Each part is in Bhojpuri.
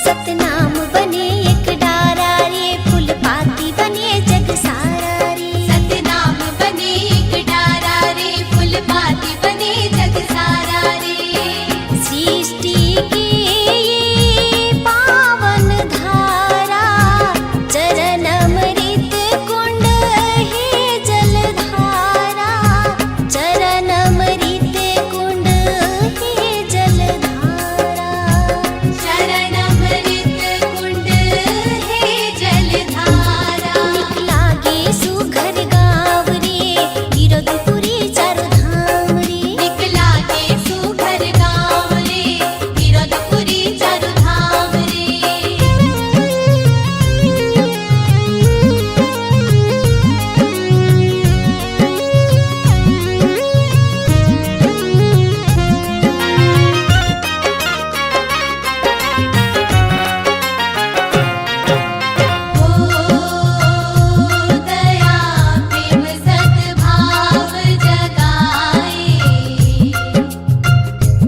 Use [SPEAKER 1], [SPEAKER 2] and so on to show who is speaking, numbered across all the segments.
[SPEAKER 1] सतनाम बने एक डारा रे, फूल पाती बने जग सारा रे।
[SPEAKER 2] सतनाम बने एक डारा रे, फूल पाती बने जग सारा रे।
[SPEAKER 1] सृष्टि की ये पावन धारा, चरण अमृत कुंड है जलधारा, चरण अमृत कुंड है जलधारा।
[SPEAKER 2] शरण अमृत कुंड है जलधारा।
[SPEAKER 1] निकला गे सुघर गाँव रे, गिरधपुरी चारों धाम रे।
[SPEAKER 2] निकला के सुघर गाँव रे, गिरधपुरी चारों धाम रे। दया प्रेम सद्भाव जगाए,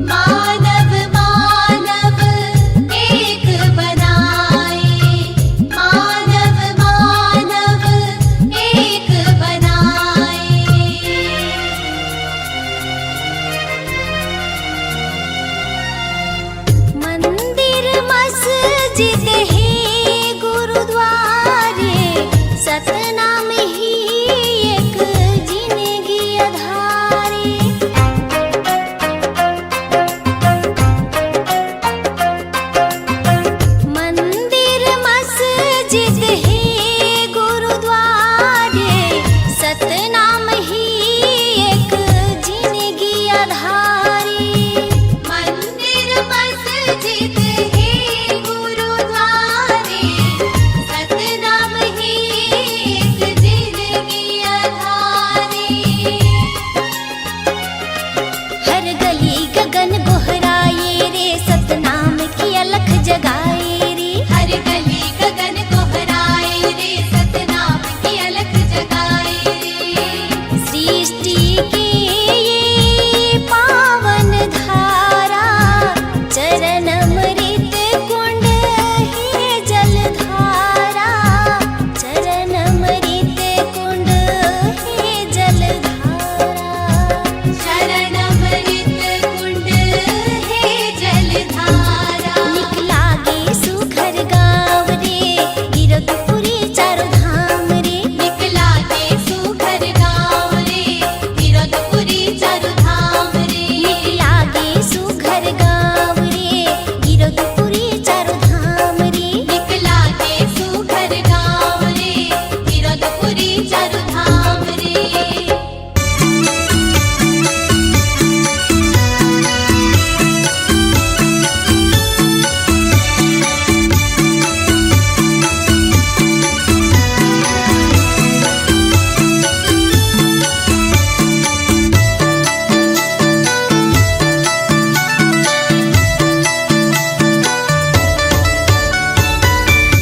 [SPEAKER 2] मानव मानव एक बनाए, मानव मानव एक बनाए।
[SPEAKER 1] मंदिर मस्जिद है गुरुद्वारे, सतनाम ही एक जिंदगी आधारे। मंदिर मस्जिद है गुरुद्वारे, सतनाम ही एक जिंदगी आधारे।
[SPEAKER 2] मंदिर मस्जिद है गुरुद्वारे, सतनाम ही एक जिंदगी आधारे।
[SPEAKER 1] हर गली गगन गोहराए रे, सतनाम की अलख जगाए रे।
[SPEAKER 2] हर गली गगन गोहराए रे, सतनाम की अलख जगाए रे।
[SPEAKER 1] सृष्टि की ये पावन धारा, चरण अमृत कुंड है जलधारा, चरण अमृत कुंड है जलधारा।
[SPEAKER 2] शरण अमृत कुंड है जलधारा।
[SPEAKER 1] निकला गे सुघर गाँव रे, गिरधपुरी चारों धाम रे।
[SPEAKER 2] निकला के सुघर गाँव रे, गिरधपुरी चारों धाम रे।
[SPEAKER 1] निकला गे सुघर गाँव रे, गिरधपुरी चारों धाम रे।
[SPEAKER 2] निकला के सुघर गाँव रे, गिरधपुरी चारों धाम रे।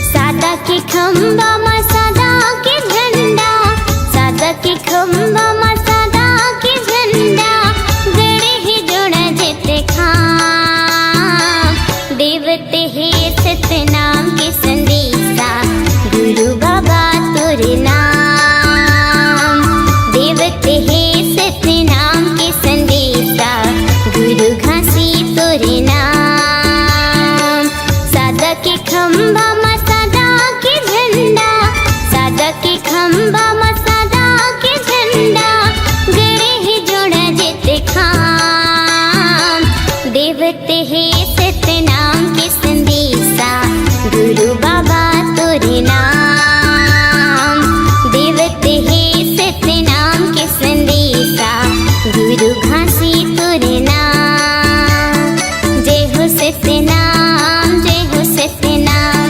[SPEAKER 1] सादा के खम्बा में सादा के झंडा, सादा के खम्बा में सादा के झंडा, गड़े ही जोड़ा जेते खाम। देवते है सतनाम के संदेशा, गुरु बाबा तोरे नाम। देवते है सतनाम के संदेशा, गुरु घासी तोरे नाम। सादा के खम्बा में सादा के झंडा, सादा के खम्बा में सादा के झंडा, गड़े ही जोड़ा जेते खाम। देवते है सतनाम के संदेशा, गुरु बाबा तोरे नाम। देवते है सतनाम के संदेशा, गुरु घासी तोरे नाम। जय हो सतनाम, जय हो सतनाम,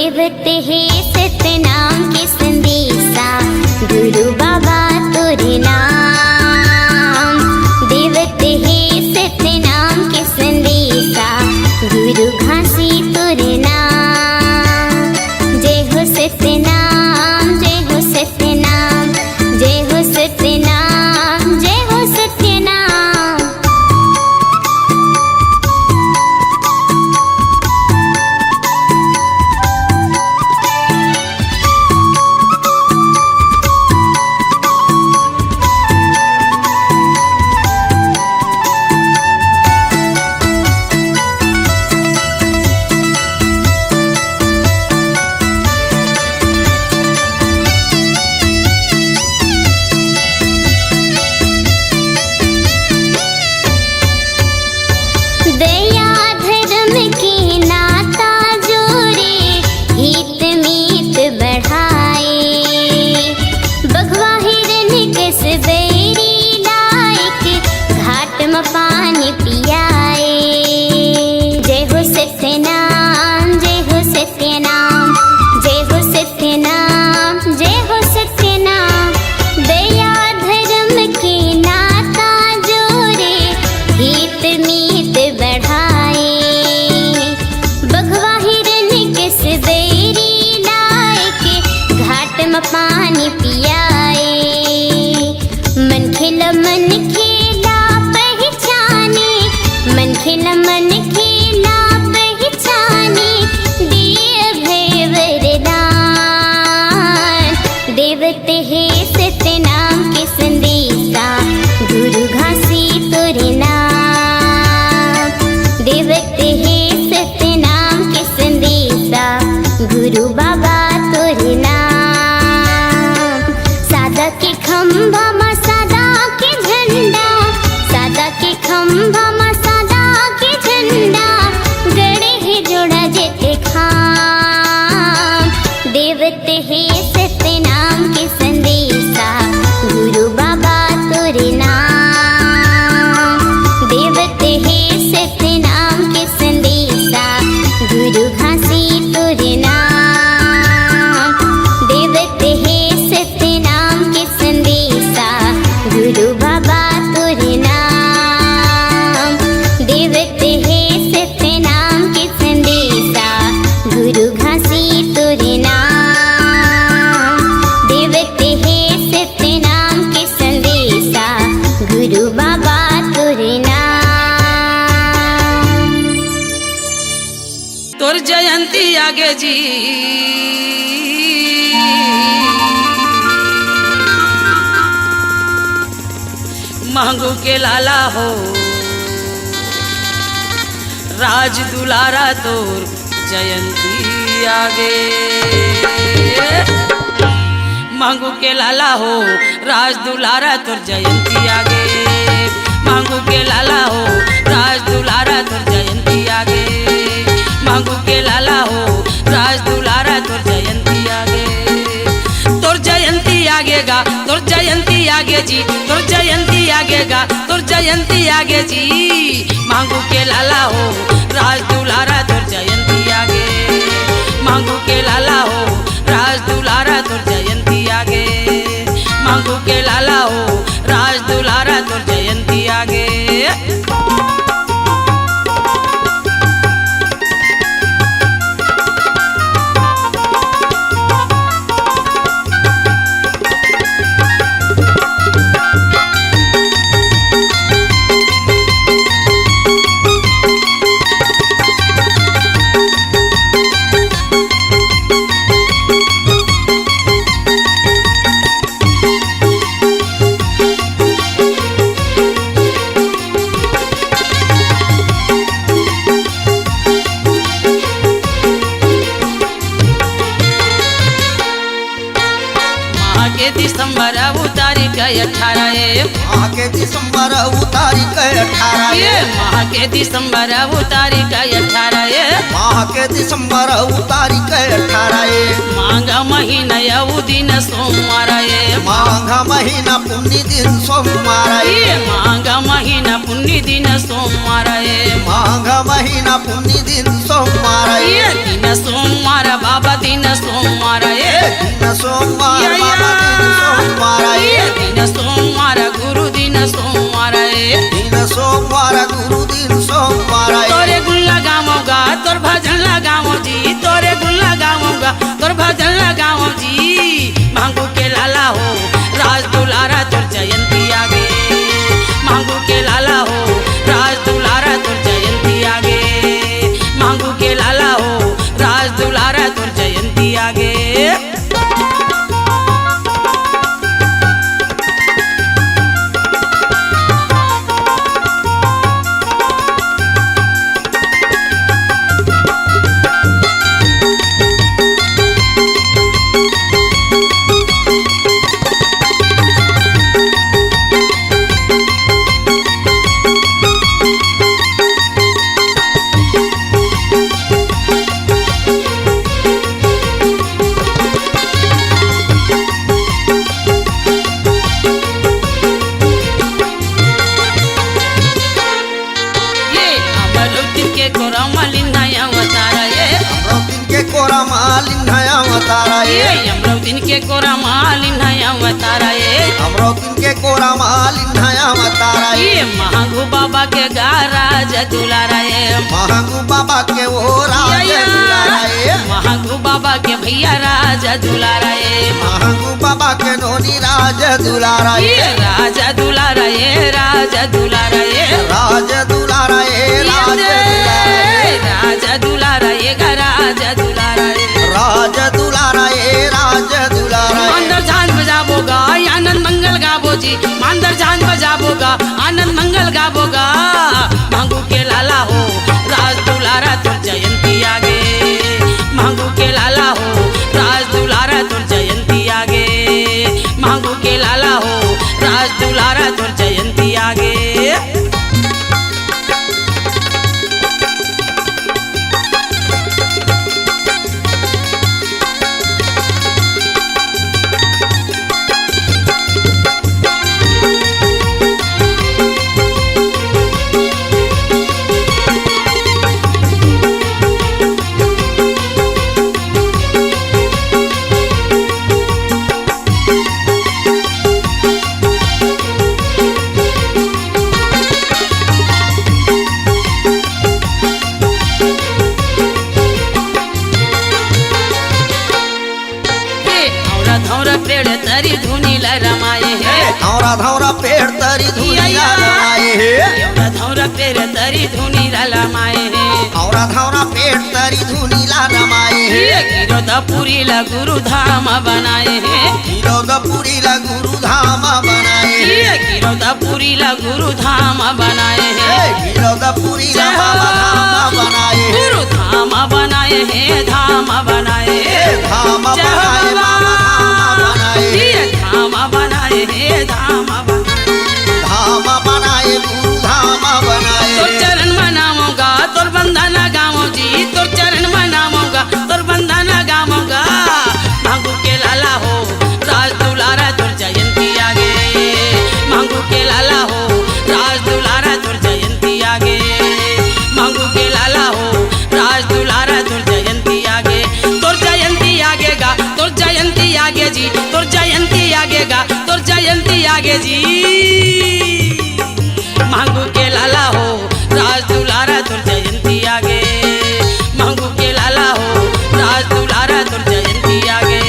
[SPEAKER 1] देवते है सतनाम के संदेशा गुरु बाबा तोरे नाम। देवते है सतनाम के संदेशा गुरु घासी तोरे नाम। जय हो सतनाम, जय हो सतनाम, जय हो सतनाम, जय हो सतनाम। दया धर्म के नाता जोड़े, हित मीत बढ़ाए। बघवा हिरन कस बैरी लायक, घाट में पानी पियाए। जय हो सत्यनाम, जय हो सत्यनाम, जय हो सत्यनाम, जय हो सत्यनाम। दया धर्म के नाता जोड़े, हित मीत बढ़ाए। बघवा हिरन किस बैरी लायक, घाट में पानी पियाए। मन खेला पहचाने, मन खेला पहचाने, दिए भय वरदान। देवते है सतनाम के संदेशा गुरु घासी तोरे नाम। देवते है सतनाम के संदेशा गुरु बाबा तोरे नाम। सादा के खंभा में सादा के झंडा, सादा के खंभा में सादा के झंडा, गड़े है जोड़ा जेते खाम। देवते है सतनाम के संदेशा गुरु बाबा तोरे नाम। देवते है सतनाम के संदेशा गुरु घासी तोरे नाम। देवते है सतनाम के संदेशा गुरु बाबा तोरे नाम। देवते है सतनाम के संदेशा गुरु घासी तोरे नाम। देवते है सतनाम के संदेशा गुरु बाबा तोरे नाम।
[SPEAKER 3] तोर जयंती आगे जी मांगू के लाला हो, राज दुलारा तोर जयंती आगे। मांगू के लाला हो, राज दुलारा तोर जयंती आगे। मांगू के लाला हो, राज दुलारा तोर जयंती आगे। मांगू के लाला हो, राज दुलारा तोर जयंती आगे। तोर जयंती आगेगा, तोर जयंती आगे जी, तोर जयंती आगेगा, तोर जयंती आगे जी। मांगू के लाला हो, राज दुलारा तोर जयंती आगे। मांगू के लाला हो, राज दुलारा तोर जयंती आगे। मांगू के लाला हो, राज दुलारा तोर जयंती आगे। दिसंबर तारीख 18
[SPEAKER 4] माह के दिसंबर तारीख 18
[SPEAKER 3] माह के दिसंबर तारीख 18
[SPEAKER 4] माह के दिसंबर तारीख 18
[SPEAKER 3] मांग महीना दिन सोमवार
[SPEAKER 4] माघ माघ महीना पुण्य दिन सोमवार
[SPEAKER 3] ये माघ महीना पुण्य दिन सोमवार है
[SPEAKER 4] माघ महीना पुण्य दिन सोमवार
[SPEAKER 3] ये दिन सोमवार बाबा दिन सोमवार है
[SPEAKER 4] दिन सोमवार बाबा दिन सोमवार
[SPEAKER 3] ये दिन सोमवार गुरु दिन सोमवार है
[SPEAKER 4] दिन सोमवार गुरु दिन सोमवार
[SPEAKER 3] तोरे गुण लगाऊंगा तोर भजन लगाओ जी तोरे गुण लगाऊंगा तोर भजन लगाओ जी मांगू के लाला हो राज दुलारा तोर जयंती आगे मांगू के लाला हो राज दुलारा तोर जयंती आगे मांगू के लाला हो राज दुलारा तोर जयंती आगे
[SPEAKER 4] अमरावती के कोरा मालिन है अवतारा
[SPEAKER 3] अमरावती के कोरा मालिन है अवतारा ये महागु बाबा के गाराज दुलारा ये
[SPEAKER 4] महागु बाबा के वो राज दुलारा
[SPEAKER 3] महागु बाबा के भैया राज दुलारा ये
[SPEAKER 4] महागु बाबा के नोनी राज दुलारा
[SPEAKER 3] ये राजा दुलारा ये राजा दुलारा ये
[SPEAKER 4] राज दुलारा ये राज
[SPEAKER 3] राजा दुलारा ये राजा दुलारा ये
[SPEAKER 4] राज दुलारा ये राज दुलारा
[SPEAKER 3] मांदर झांझ बजाबोगा आनंद मंगल गाबो जी मांदर झांझ बजाबोगा आनंद मंगल गाबोगा मांगू के लाला हो राज दुलारा तुर जयंती आगे मांगू के लाला हो राज दुलारा तुर जयंती आगे मांगू के लाला हो राज दुलारा तुर जयंती आगे पेड़ तरी धुनीला रमाए है
[SPEAKER 4] धौरा पेड़ तरी धुनीला रमाए है
[SPEAKER 3] धौरा पेड़ तरी धुनीला रमाए है
[SPEAKER 4] धौरा पेड़ तरी धुनीला रमाए है
[SPEAKER 3] गिरोधपुरी ला गुरु धाम बनाए है
[SPEAKER 4] गिरोधपुरी ला गुरु धाम बनाए है
[SPEAKER 3] गिरोधपुरी ला गुरु धाम बनाए है
[SPEAKER 4] गिरोधपुरी ला बाबा धाम बनाए
[SPEAKER 3] गुरु धाम बनाए है धाम बनाए
[SPEAKER 4] धाम बनाए
[SPEAKER 3] धाम बनाए हे धाम
[SPEAKER 4] बनाए गुरु धाम बनाए
[SPEAKER 3] तोर चरण मनाऊंगा तोर बंधन गाऊं जी तोर चरण मनाऊंगा तोर बंधन गाऊंगा मांगू के लाला हो राज दुलारा तोर जयंती आगे मांगू के लाला हो राज दुलारा तोर जयंती आगे मांगू के लाला हो राज दुलारा तोर जयंती आगे तोर जयंती आगे गा तोर जयंती आगे जी तोर जयंती आगे गा तोर जयंती आगे जी मांगू के लाला हो राज दुलारा तोर जयंती आगे मांगू के लाला हो राज दुलारा तोर जयंती आगे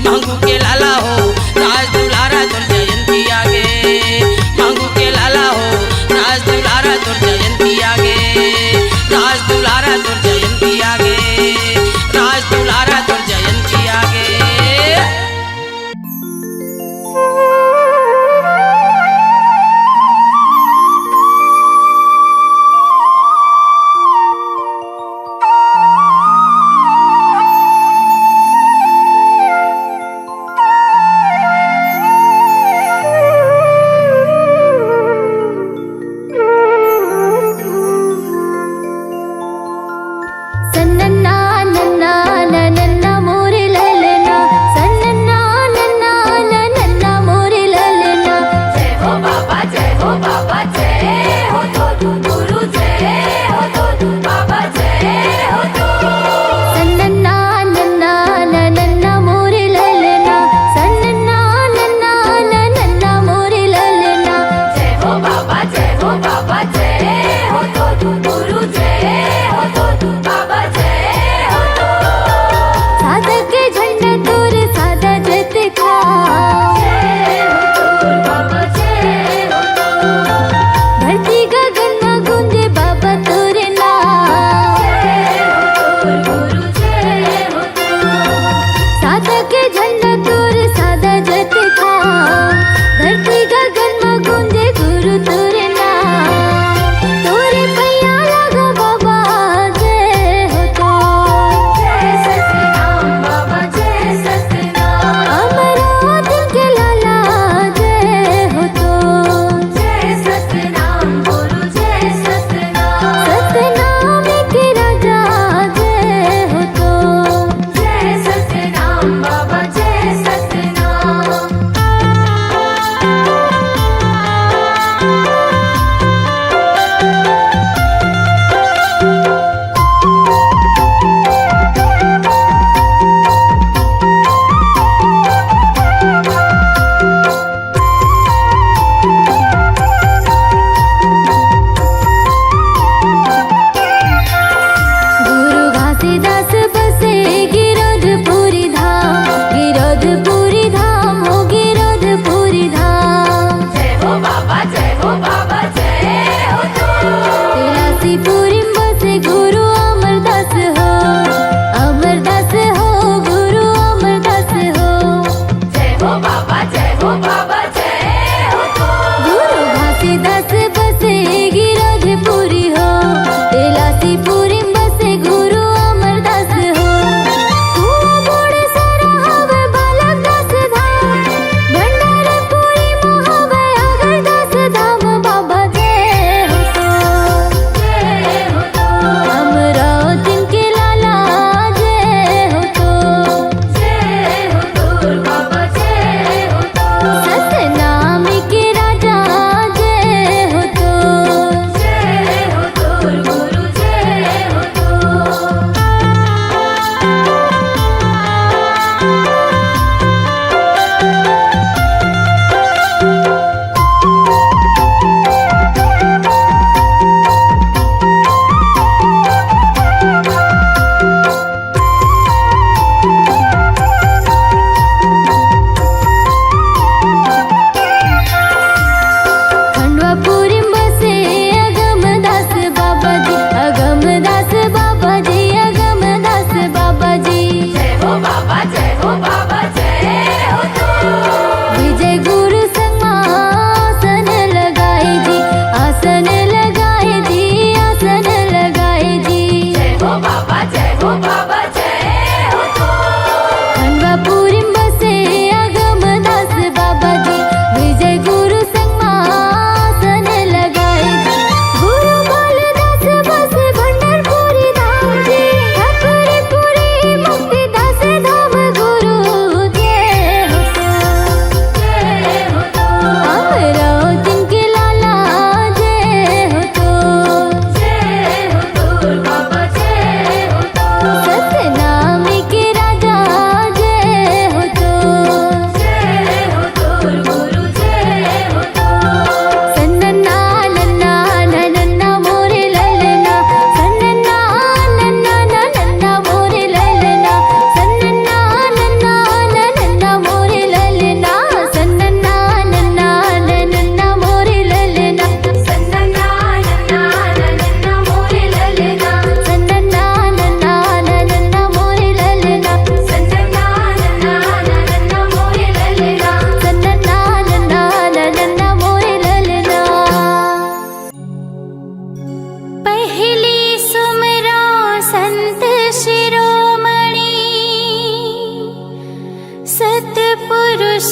[SPEAKER 3] मांगू के लाला हो राज दुलारा तोर जयंती आगे मांगू के लाला हो राज दुलारा तोर जयंती आगे राज दुलारा तोर जयंती आगे राज दुलारा तोर जयंती आगे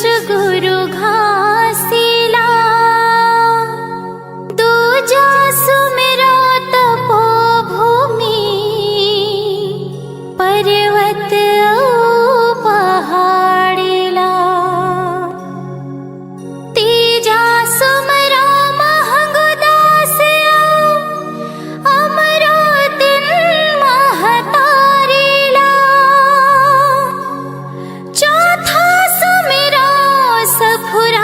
[SPEAKER 1] गुरु घासीला दूजा सुमिरो तपोभूमि पर्वत पहाड़िला तीजा सुमरा महंगुदास अमरो दिन महतारिला चौथा सुमिरो सफुरा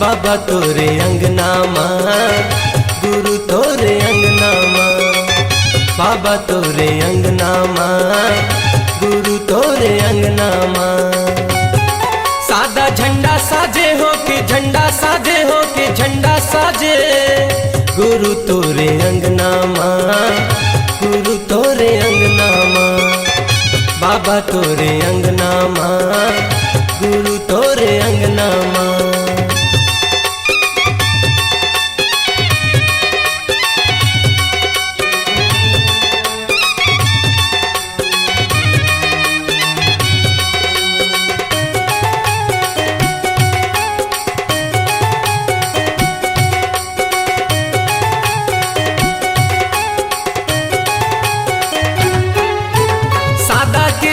[SPEAKER 5] बाबा तोरे अंगना माँ गुरु तोरे अंगना माँ बाबा तोरे अंगना माँ गुरु तोरे अंगना माँ सादा झंडा साजे हो के झंडा साजे हो के झंडा साजे गुरु तोरे अंगना माँ गुरु तोरे अंगना माँ बाबा तोरे अंगना माँ गुरु तोरे अंगना माँ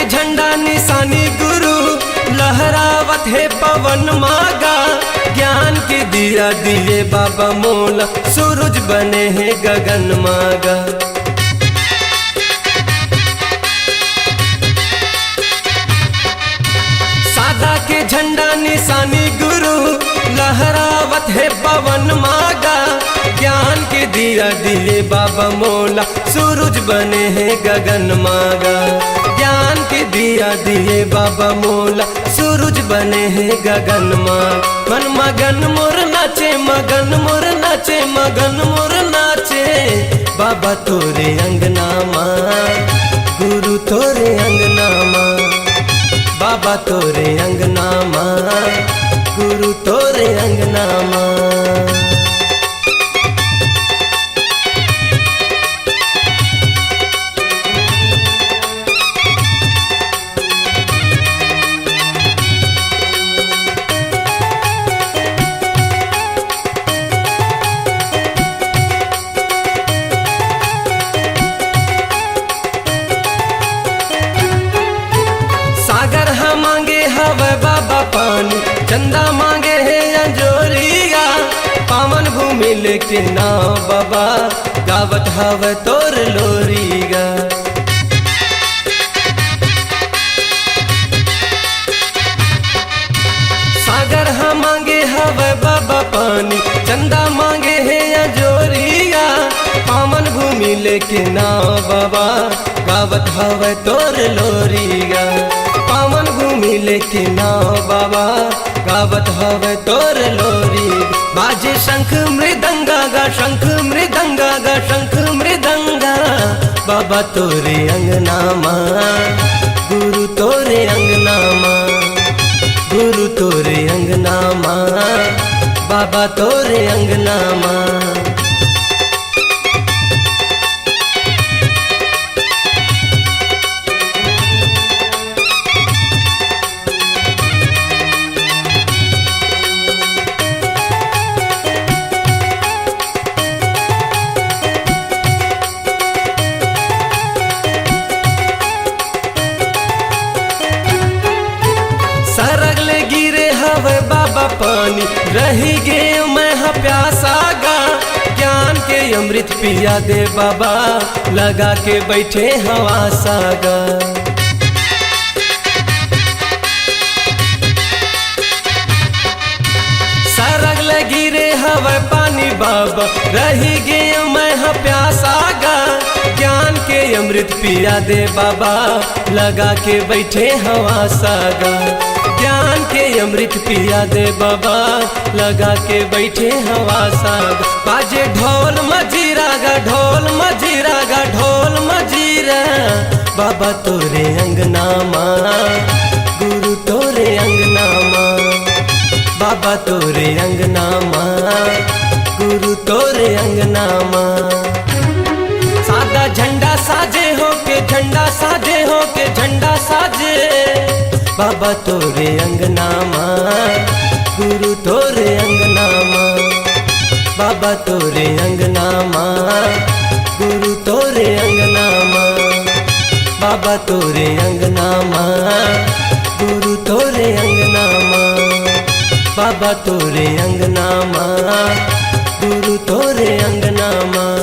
[SPEAKER 5] झंडा निशानी गुरु लहरावत है पवन मागा ज्ञान के दिया दिए बाबा मोला सूरज बने हैं गगन मागा सादा के झंडा निशानी गुरु लहरावत है पवन मागा ज्ञान के दिया दिए बाबा मोला सूरज बने हैं गगन मागा ज्ञान के दिया दिए बाबा मोला सूरज बने हैं गगन माँ मन मगन मोर नाचे मगन मोर नाचे मगन मोर नाचे बाबा तोरे अंगना माँ गुरु तोरे अंगना माँ बाबा तोरे अंगना माँ गुरु तोरे अंगना माँ मांगे हवे बाबा पानी चंदा मांगे है अंजोरिया पावन भूमि लेके नाव बाबा गावत हवे तोर लोरिया सागर हम मांगे हवे बाबा पानी चंदा मांगे है अंजोरिया पावन भूमि लेके नाव बाबा गावत हवे तोर लोरिया पावन भूमि लेके नाव बाबा गावत हवे तोर लोरी बाजे शंख मृदंगा गा शंख मृदंगा गा शंख मृदंगा बाबा तोरे अंगना माँ गुरु तोरे अंगना माँ गुरु तोरे अंगना माँ बाबा तोरे अंगना माँ सरगले गिरे हवे बाबा पानी रही गे मैं प्यासा गा ज्ञान के अमृत पिया दे बाबा लगा के बैठे हवा सागा सरगले गिरे हवे पानी बाबा रही गे मैं प्यासा गा ज्ञान के अमृत पिया दे बाबा लगा के बैठे हवा सागा ज्ञान के अमृत पिया दे बाबा लगा के बैठे हवा साग बाजे ढोल मजीरा गा ढोल मजीरा गा ढोल मजीरा बाबा तोरे अंगना माँ गुरु तोरे अंगना माँ बाबा तोरे अंगना माँ गुरु तोरे अंगना माँ सादा झंडा साजे हो के झंडा साजे हो के झंडा साजे बाबा तोरे अंगना माँ गुरु तोरे अंगना माँ बाबा तोरे अंगना माँ गुरु तोरे अंगना माँ बाबा तोरे अंगना माँ गुरु तोरे अंगना माँ बाबा तोरे अंगना माँ गुरु तोरे अंगना माँ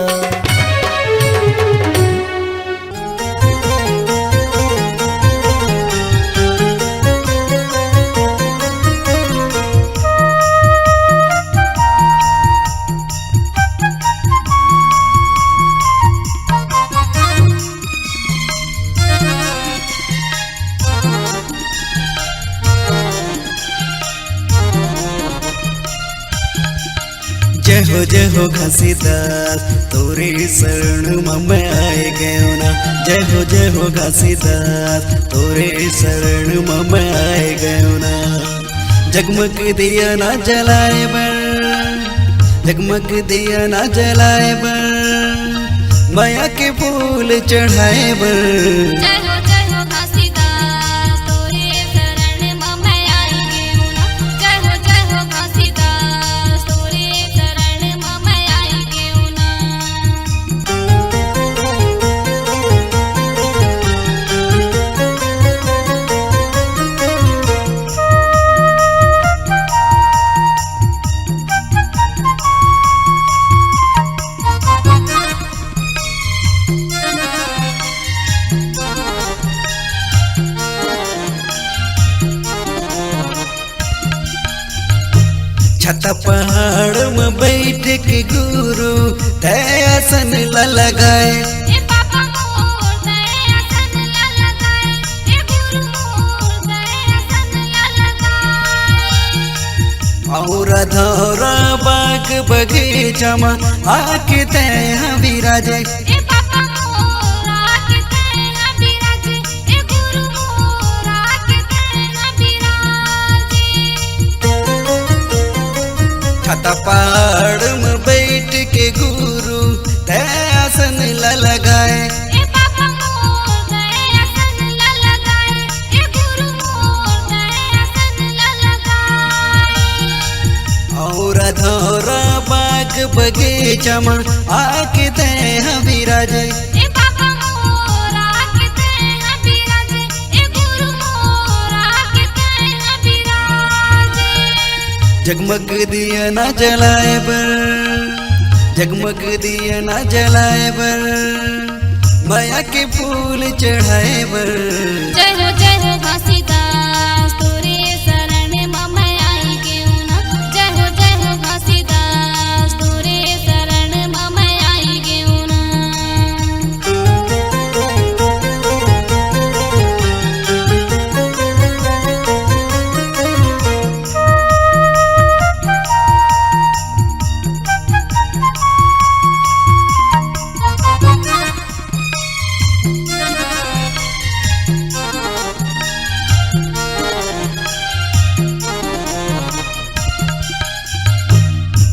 [SPEAKER 4] जय हो घासीदास तोरे शरण में आए गयो ना। जय हो घासीदास तोरे शरण में आए गयो ना। जगमग दिया ना जलाए बर, जगमग दिया ना जलाए बर, माया के फूल चढ़ाए बर।
[SPEAKER 2] जय हो घासीदास तोरे शरण मैं आई गेहूं ना। जय हो घासीदास तोरे शरण मैं आई गेहूं ना।
[SPEAKER 4] छत पहाड़ में बैठ के गुरु दयासन लगाए।
[SPEAKER 2] ए पापा मोर दयासन लगाए, ए गुरु मोर दयासन लगाए।
[SPEAKER 4] और धौरा बाग बगीचा में आके तय विराजे।
[SPEAKER 2] ए पापा मोर आके तेरा बिराजे, ए गुरु मोर आके तेरा बिराजे।
[SPEAKER 4] छत पहाड़ में बैठ के गुरु दयासन लगाए।
[SPEAKER 2] ए पापा मोर दयासन लगाए, ए गुरु मोर दयासन लगाए।
[SPEAKER 4] और धौरा बाग बगीचा में आके तय विराजे।
[SPEAKER 2] ए पापा मोर आके तेरा बिराजे, ए गुरु मोर आके तेरा बिराजे।
[SPEAKER 4] जगमग दिया ना जलाए बर, जगमग दिया ना जलाए बर, माया के फूल चढ़ाए बर।
[SPEAKER 2] जय हो घासीदास तोरे शरण मैं आई गेहूं ना। जय हो घासीदास तोरे शरण मैं आई गेहूं ना।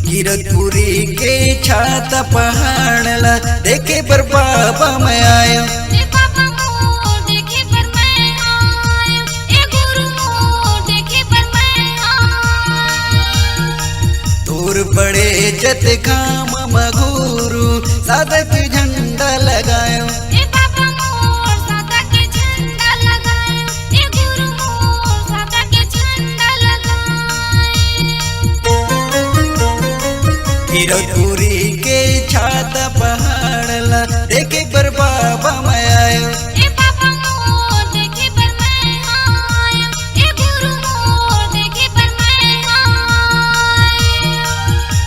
[SPEAKER 4] कीरतपुरी के छात पहाड़ला देखे पर बाबा मैं आयो।
[SPEAKER 2] ए पापा मोर देखे पर मैं आयो, ए गुरु मोर देखे पर मैं आयो।
[SPEAKER 4] तोर बड़े जत काम मगुरु साधक झंडा लगायो।
[SPEAKER 2] ए पापा मोर सादा के झंडा लगाए, ए गुरु मोर सादा के झंडा लगाए।
[SPEAKER 4] कीरतपुरी के छात पहाड़ला देखे पर बाबा मैं आयो।
[SPEAKER 2] ए पापा मोर देखे पर मैं आयो, ए गुरु मोर देखे पर मैं आयो।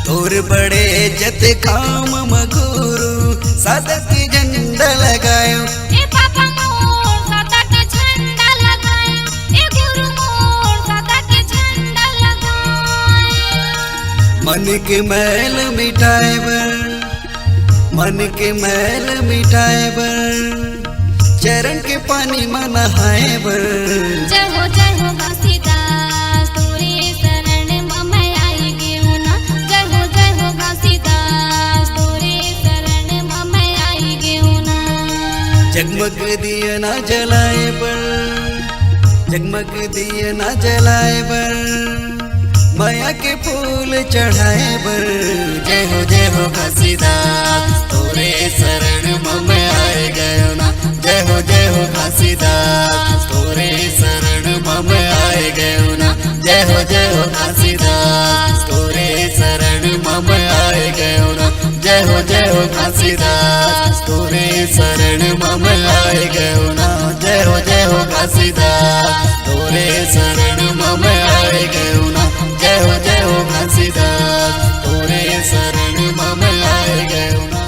[SPEAKER 4] तोर बड़े जत काम मगुरु साधक झंडा लगायो।
[SPEAKER 2] ए पापा मोर सादा के झंडा लगाए, ए गुरु मोर सादा के झंडा लगाए।
[SPEAKER 4] मन के मैल मिटाए बर, मन के मैल मिटाए बर, चरण के पानी में नहाए बर।
[SPEAKER 2] जय हो घासीदास तोरे शरण मैं आई गेहूं ना। जय हो घासीदास तोरे शरण मैं आई गेहूं ना।
[SPEAKER 4] जगमग दिया ना जलाए बर, जगमग दिया ना जलाए बर, माया के फूल चढ़ाए बर। जय हो घासीदास तोरे शरण में आए गयो ना। जय हो घासीदास तोरे शरण में आए गयो ना। जय हो घासीदास तोरे शरण में आए गयो ना। जय हो घासीदास तोरे शरण में आए गयो ना। जय हो घासीदास तोरे शरण में आए गयो ना। जय हो घासीदास तोरे शरण में आए गयो ना।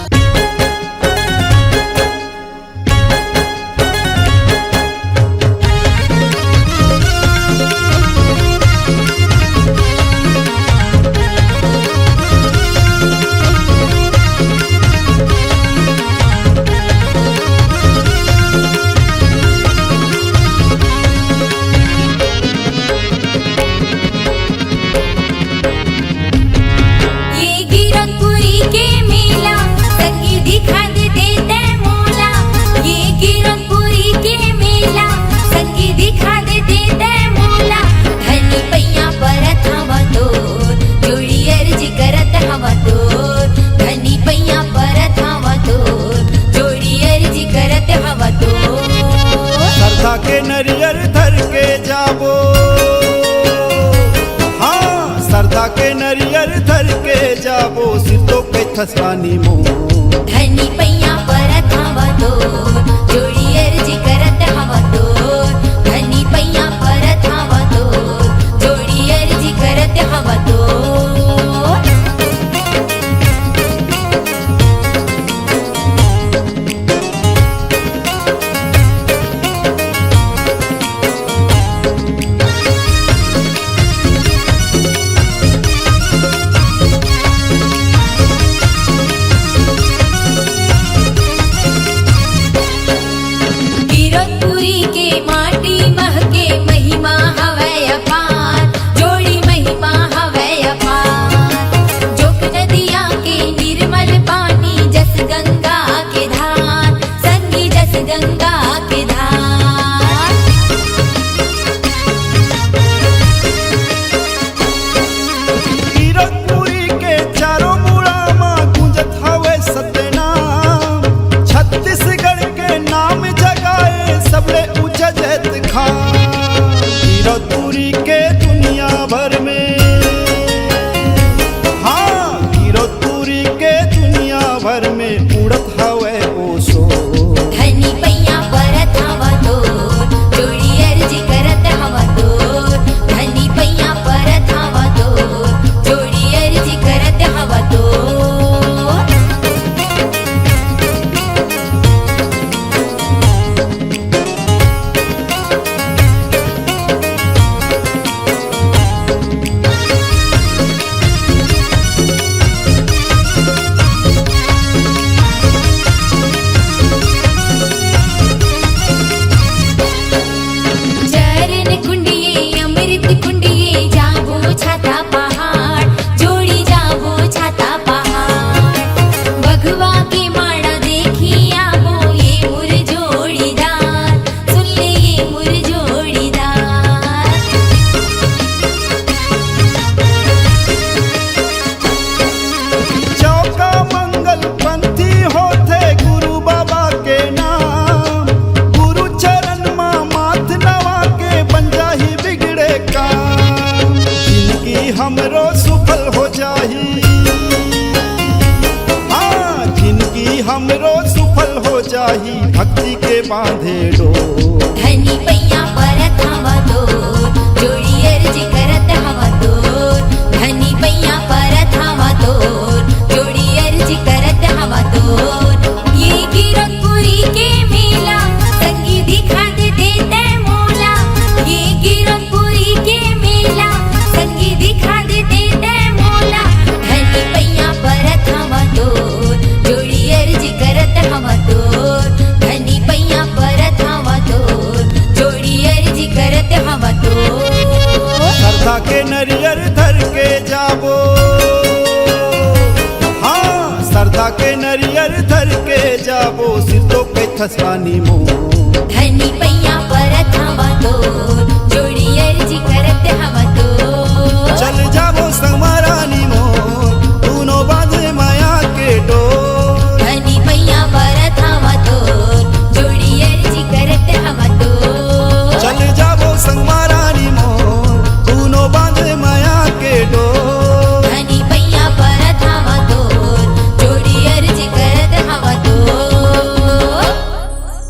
[SPEAKER 4] कैथसवानी मो
[SPEAKER 1] धनी पैया परत हवा तो जोड़ी अर्जी करत हवा तो धनी पैया परत हवा तो जोड़ी अर्जी करत हवा तो गिरतपुरी के माटी महके महिमा हवै अपार जोड़ी महिमा हवै अपार जोक नदिया के निर्मल पानी जस गंगा के धार संगी जस गंगा के धार
[SPEAKER 4] गिरतपुरी के चारों मुड़ा मां गुंजत हवे सतनाम छत्तीसगढ़ के नाम जगाए सबले ऊंचा जैत खान गिरतपुरी के दुनिया भर में हाँ गिरतपुरी के दुनिया भर में उड़त हवे ओसो
[SPEAKER 1] धनी पैया परत हवा तो जोड़ी अर्जी करत हवा तो धनी पैया परत हवा तो जोड़ी अर्जी करत हवा तो चरण कुंडिये अमृत कुंडिये जाबो छाता पहाड़ जोड़ी जाबो छाता पहाड़ बघवा के माड़ा देखी आबो ये मुर जोड़ीदार सुन ले ये मुर जोड़ीदार
[SPEAKER 4] चौका मंगल पंथी होते गुरु बाबा के नाम गुरु चरण मां माथ नवा के बन जाही बिगड़े काम जिंदगी हमरो सफल हो जाही हाँ जिंदगी हमरो सफल हो जाही भक्ति के बांधे डो
[SPEAKER 1] धनी पैया परत हवा तो जोड़ी अर्जी करत हवा तो धनी पैया परत हवा तो जोड़ी अर्जी करत हवा तो ये गिरतपुरी के मेला संगी दिखा दे देते मोला ये गिरतपुरी के मेला संगी दिखा दे देते मोला धनी पैया परत हवा तो जोड़ी अर्जी करत हवा तो धनी पैया परत हवा तो जोड़ी अर्जी करत हवा तो
[SPEAKER 4] श्रद्धा के नरियर धर के जाबो हाँ श्रद्धा के नरियर धर के जाबो सिर तो कैथसवानी मो
[SPEAKER 1] धनी पैया परत हवा तो जोड़ी अर्जी करत हवा